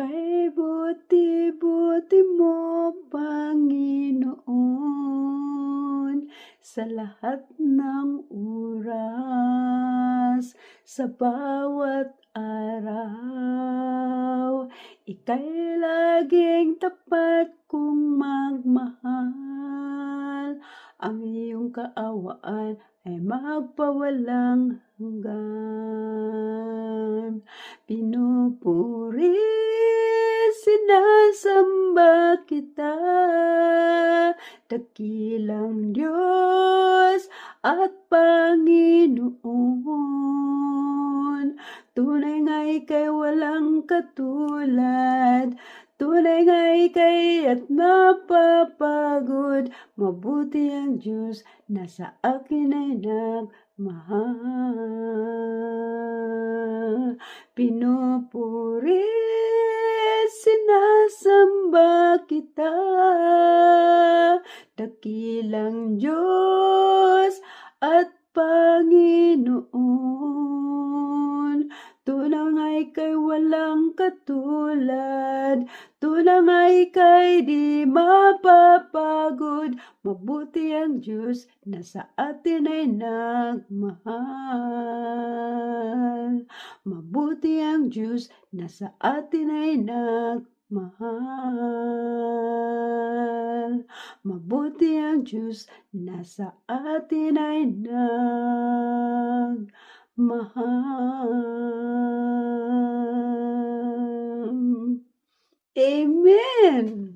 Kay buti-buti mo, Panginoon, sa lahat ng oras, sa bawat araw. Ika'y laging tapat kong magmahal, ang iyong kaawaan ay magpawalang hanggan. Pinupuri, sinasamba kita, dakilang Diyos at Panginoon. Tunay nga ika'y walang katulad, tunay nga ika'y at napapagod. Mabuti ang Diyos na sa akin ay nagmahal. Pinupuri, sinasamba kita, dakilang Diyos at Panginoon. Tunay nga ika'y walang katulad, tunay nga ika'y di mapapagod. Mabuti ang Diyos na sa atin ay nagmahal. Mabuti ang Diyos na sa atin ay nagmahal. Mabuti ang Diyos na sa atin ay nagmahal. Amen.